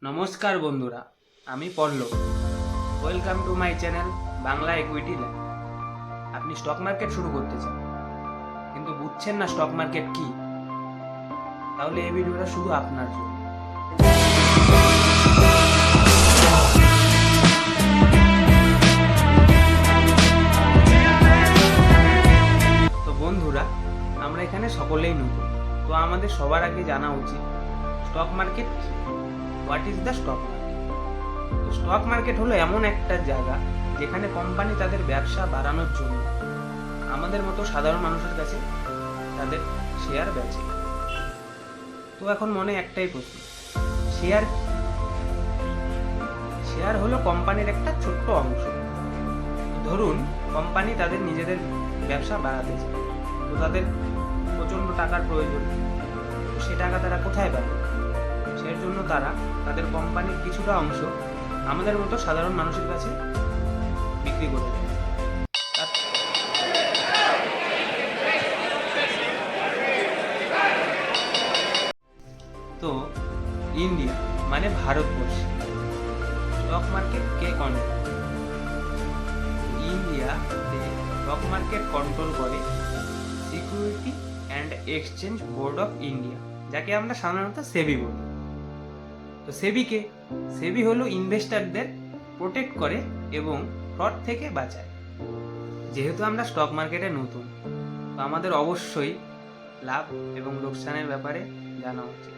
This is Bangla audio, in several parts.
নমস্কার বন্ধুরা, আমি Pallab. Welcome to my channel Bangla equity lab. আপনি স্টক মার্কেট শুরু করতে চান কিন্তু বুঝছেন না স্টক মার্কেট কি? তাহলে এই ভিডিওটা শুধু আপনার জন্য। তো বন্ধুরা, আমরা এখানে সকলেই নতুন, তো আমাদের সবার আগে জানা উচিত স্টক মার্কেট কি। What is the stock market? তো স্টক মার্কেট হলো এমন একটা জায়গা যেখানে কোম্পানি তাদের ব্যবসা বাড়ানোর জন্য আমাদের মতো সাধারণ মানুষের কাছে তাদের শেয়ার বেচে। তো এখন মনে একটাই প্রশ্ন, শেয়ার শেয়ার হলো কোম্পানির একটা ছোট্ট অংশ। ধরুন কোম্পানি তাদের নিজেদের ব্যবসা বাড়াতে চায়, তো তাদের প্রচণ্ড টাকার প্রয়োজন। তো সে টাকা তারা কোথায় পাবে? সেই জন্য তারা তাদের কোম্পানির কিছুটা অংশ আমাদের মতো সাধারণ মানুষের কাছে বিক্রি করে দেয়। তো ইন্ডিয়া মানে ভারতবর্ষ, স্টক মার্কেট কে কন্ট্রোল? ইন্ডিয়াতে স্টক মার্কেট কন্ট্রোল করে security and exchange board of India, যাকে আমরা সাধারণত সেবি বলি। তো সেবি হলো ইনভেস্টারদের প্রোটেক্ট করে এবং ফ্রড থেকে বাঁচায়। যেহেতু আমরা স্টক মার্কেটে নতুন, তো আমাদের অবশ্যই লাভ এবং লোকসানের ব্যাপারে জানা উচিত।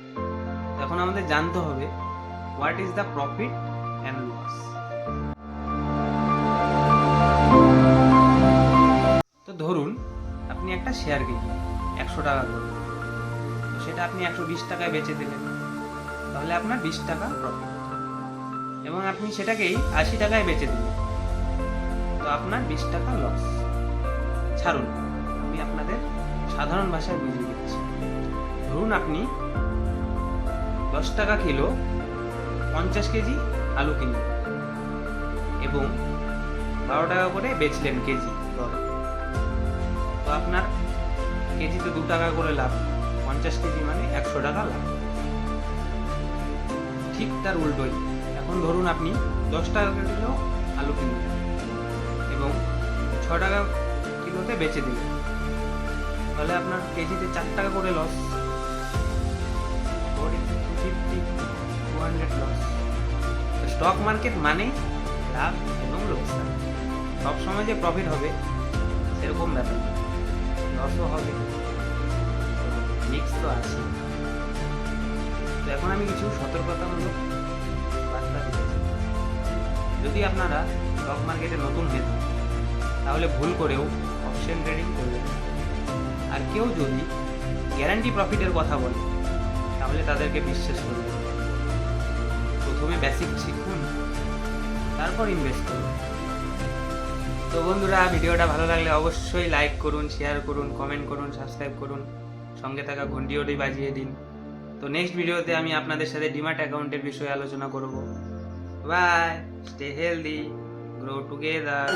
এখন আমাদের জানতে হবে what is the profit and loss. তো ধরুন আপনি একটা শেয়ার কিনলেন 100 টাকা করে, তো সেটা আপনি 120 টাকায় বেচে দিলেন, তাহলে আপনার 20 টাকা প্রফিট। এবং আপনি সেটাকেই 80 টাকায় বেচে দিলেন, তো আপনার 20 টাকা লস। ছাড়ুন, আমি আপনাদের সাধারণ ভাষায় বুঝিয়ে দিচ্ছি। ধরুন আপনি 10 টাকা কিলো 50 কেজি আলু কিনলেন এবং 12 টাকা করে বেচলেন কেজি দরে, তো আপনার কেজিতে 2 টাকা করে লাভ। 50 কেজি মানে 100 টাকা লাভ। ঠিক তার উল্টোই, এখন ধরুন আপনি 10 টাকা কিলো আলু কিনলেন এবং 6 টাকা কিলোতে বেচে দিলেন, তাহলে আপনার কেজিতে 4 টাকা করে লস। 200 লস। স্টক মার্কেট মানে লাভ এবং লোকসান। সবসময় যে প্রফিট হবে সেরকম ব্যাপার, লসও হবে, রিস্ক তো আছে। তো এখন আমি কিছু সতর্কতামূলক বার্তা দিতে চাই। যদি আপনারা স্টক মার্কেটে নতুন হয়ে থাকেন তাহলে ভুল করেও অপশন ট্রেডিং করবেন না। আর কেউ যদি গ্যারান্টি প্রফিটের কথা বলে তাহলে তাদেরকে বিশ্বাস করবেন। প্রথমে বেসিক শিখুন, তারপর ইনভেস্ট করুন। তো বন্ধুরা, ভিডিওটা ভালো লাগলে অবশ্যই লাইক করুন, শেয়ার করুন, কমেন্ট করুন, সাবস্ক্রাইব করুন, সঙ্গে থাকা ঘন্টিওটি বাজিয়ে দিন। তো নেক্সট ভিডিওতে আমি আপনাদের সাথে ডিম্যাট অ্যাকাউন্টের বিষয়ে আলোচনা করব। Bye, stay healthy, grow together.